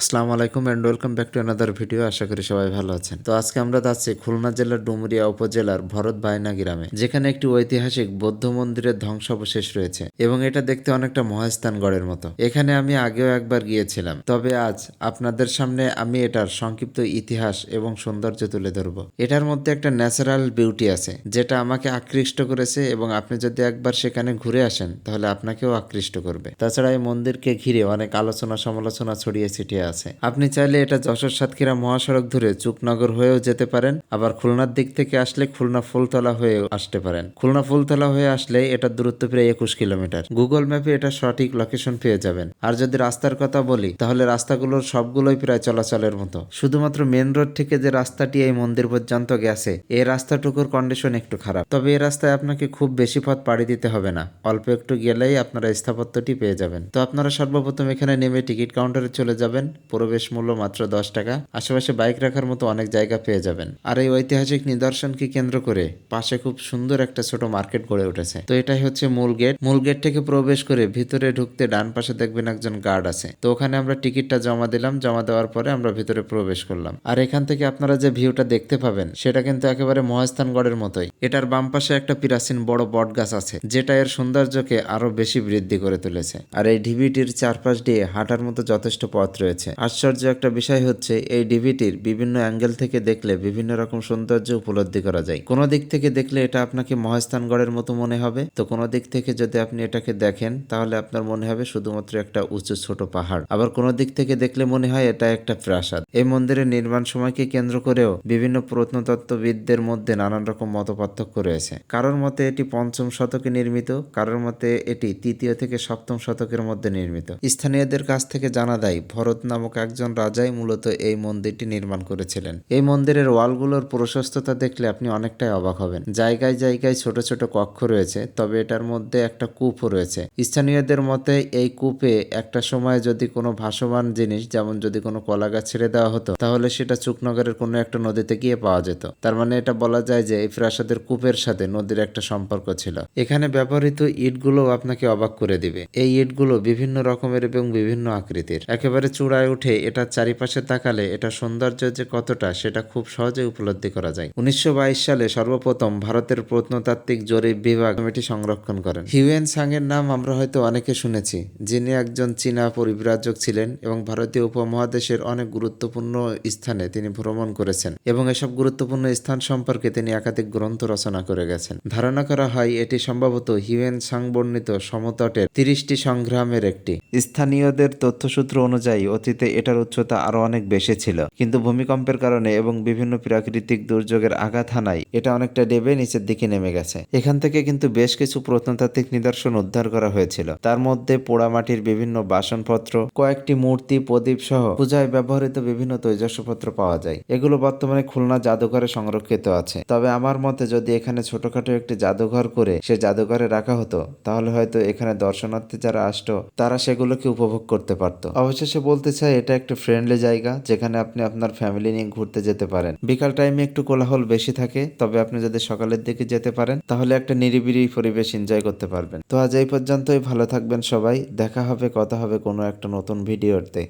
আসসালামু আলাইকুম and welcome back to another video. আশা করি সবাই ভালো আছেন। তো আজকে আমরা যাচ্ছি খুলনা জেলার ডুমুরিয়া উপজেলার ভরত বাইনা গ্রামে, যেখানে একটি ঐতিহাসিক বৌদ্ধ মন্দিরের ধ্বংসাবশেষ রয়েছে এবং এটা দেখতে অনেকটা মহাস্থানগড়ের মতো। এখানে আমি আগেও একবার গিয়েছিলাম, তবে আজ আপনাদের সামনে আমি এটার সংক্ষিপ্ত ইতিহাস এবং সৌন্দর্য তুলে ধরবো। এটার মধ্যে একটা ন্যাচারাল বিউটি আছে যেটা আমাকে আকৃষ্ট করেছে এবং আপনি যদি একবার সেখানে ঘুরে আসেন তাহলে আপনাকেও আকৃষ্ট করবে। তাছাড়া এই মন্দিরকে ঘিরে অনেক আলোচনা সমালোচনা ছড়িয়ে ছিটিয়ে আছে। আপনি চাইলে এটা যশোর সাতক্ষীরা মহাসড়ক ধরে চুকনগর হয়েও যেতে পারেন, আবার খুলনার দিক থেকে আসলে খুলনা ফুলতলা হয়েও আসতে পারেন। খুলনা ফুলতলা হয়ে আসলে এটার দূরত্ব প্রায় 21 কিলোমিটার। গুগল ম্যাপে এটা সঠিক লোকেশন পেয়ে যাবেন। আর যদি রাস্তার কথা বলি তাহলে রাস্তাগুলোর সবগুলোই প্রায় চলাচলের মতো। শুধুমাত্র মেন রোড থেকে যে রাস্তাটি এই মন্দির পর্যন্ত গেছে এই রাস্তাটুকুর কন্ডিশন একটু খারাপ, তবে এই রাস্তায় আপনাকে খুব বেশি পথ পাড়ি দিতে হবে না, অল্প একটু গেলেই আপনারা স্থাপত্যটি পেয়ে যাবেন। তো আপনারা সর্বপ্রথম এখানে নেমে টিকিট কাউন্টারে চলে যাবেন। প্রবেশ মূল্য মাত্র 10 টাকা। আশেপাশে বাইক রাখার মতো অনেক জায়গা পেয়ে যাবেন। আর এই ঐতিহাসিক নিদর্শনকে কেন্দ্র করে পাশে খুব সুন্দর একটা ছোট মার্কেট গড়ে উঠেছে। তো এটাই হচ্ছে মূল গেট। মূল গেট থেকে প্রবেশ করে ভিতরে ঢুকতে ডান পাশে দেখবেন একজন গার্ড আছে। তো ওখানে আমরা টিকিটটা জমা দিলাম। জমা দেওয়ার পরে আমরা ভিতরে প্রবেশ করলাম। আর এখান থেকে আপনারা যে ভিউটা দেখতে পাবেন সেটা কিন্তু একেবারে মহাস্থানগড়ের মতোই। এটার বাম পাশে একটা প্রাচীন বড় বট গাছ আছে যেটা এর সৌন্দর্যকে আরো বেশি বৃদ্ধি করে তুলেছে। আর এই ঢিবিটির চারপাশ দিয়ে হাঁটার মতো যথেষ্ট পথ রয়েছে। আশ্চর্য একটা বিষয় হচ্ছে এই ঢিবিটির বিভিন্ন অ্যাঙ্গেল থেকে দেখলে বিভিন্ন রকম সৌন্দর্য উপলব্ধি করা যায়। কোনো দিক থেকে দেখলে এটা আপনাকে মহাস্থানগড়ের মতো মনে হবে, তো কোনো দিক থেকে যদি আপনি এটাকে দেখেন তাহলে আপনার মনে হবে শুধুমাত্র একটা উঁচু ছোট পাহাড়। আবার কোনো দিক থেকে দেখলে মনে হয় এটা একটা প্রাসাদ। এই মন্দিরের নির্মাণ সময়কে কেন্দ্র করেও বিভিন্ন প্রত্নতত্ত্ববিদদের মধ্যে নানান রকম মত পার্থক্য রয়েছে। কারোর মতে এটি 5ম শতকে নির্মিত, কারোর মতে এটি 3য় থেকে 7ম শতকের মধ্যে নির্মিত। স্থানীয়দের কাছ থেকে জানা যায় ভরত নামক একজন রাজাই মূলত এই মন্দিরটি নির্মাণ করেছিলেন। এই মন্দিরের ওয়ালগুলোর প্রশস্ততা দেখলে আপনি অনেকটাই অবাক হবেন। জায়গায় জায়গায় ছোট ছোট কক্ষ রয়েছে, তবে এটার মধ্যে একটা কূপও রয়েছে। স্থানীয়দের মতে এই কূপে একটা সময় যদি কোনো ভাসমান জিনিস, যেমন যদি কোনো কলা গাছ ছেড়ে দেওয়া হতো তাহলে সেটা চুকনগরের কোনো একটা নদীতে গিয়ে পাওয়া যেত। তার মানে এটা বলা যায় যে এই প্রাসাদের কূপের সাথে নদীর একটা সম্পর্ক ছিল। এখানে ব্যবহৃত ইটগুলো আপনাকে অবাক করে দিবে। এই ইটগুলো বিভিন্ন রকমের এবং বিভিন্ন আকৃতির। একেবারে চূড়ায় উঠে এটার চারিপাশে তাকালে এটা সৌন্দর্য যে কতটা সেটা খুব সহজে উপলব্ধি করা যায়। 1922 সালে সর্বপ্রথম ভারতের প্রত্নতাত্ত্বিক জরিপ বিভাগ কমিটি সংরক্ষণ করেন। হিউয়েন সাং এর নাম আমরা হয়তো অনেকে শুনেছি, যিনি একজন চীনা পরিব্রাজক ছিলেন এবং ভারতীয় উপমহাদেশের অনেক গুরুত্বপূর্ণ স্থানে তিনি ভ্রমণ করেছেন এবং এসব গুরুত্বপূর্ণ স্থান সম্পর্কে তিনি একাধিক গ্রন্থ রচনা করে গেছেন। ধারণা করা হয় এটি সম্ভবত হিউয়েন সাং বর্ণিত সমতটের 30টি সংগ্রামের একটি। স্থানীয়দের তথ্যসূত্র অনুযায়ী অতীতে এটার উচ্চতা আরো অনেক বেশি ছিল, কিন্তু ভূমিকম্পের কারণে এবং বিভিন্ন প্রাকৃতিক দুর্যোগের আঘাত হানায় এটা অনেকটা ডেবে নিচের দিকে নেমে গেছে। এখান থেকে কিন্তু বেশ কিছু প্রত্নতাত্ত্বিক নিদর্শন উদ্ধার করা হয়েছিল। তার মধ্যে পোড়ামাটির বিভিন্ন বাসনপত্র, কয়েকটি মূর্তি, প্রদীপ সহ পূজায় ব্যবহৃত বিভিন্ন তৈজসপত্র পাওয়া যায়। এগুলো বর্তমানে খুলনা জাদুঘরে সংরক্ষিত আছে। তবে আমার মতে যদি এখানে ছোটখাটো একটি জাদুঘর করে সে জাদুঘরে রাখা হতো তাহলে হয়তো এখানে দর্শনার্থী যারা আসতো তারা সেগুলোকে উপভোগ করতে পারত। অবশেষে বলতে চাই এটা একটা ফ্রেন্ডলি জায়গা যেখানে আপনি আপনার ফ্যামিলি নিয়ে ঘুরতে যেতে পারেন। বিকাল টাইমে একটু কোলাহল বেশি থাকে, তবে আপনি যদি সকালের দিকে যেতে পারেন তাহলে একটা নিরিবিলি পরিবেশ এনজয় করতে পারবেন। তো আজ এই পর্যন্তই। ভালো থাকবেন সবাই। দেখা হবে, কথা হবে কোনো একটা নতুন ভিডিওতে।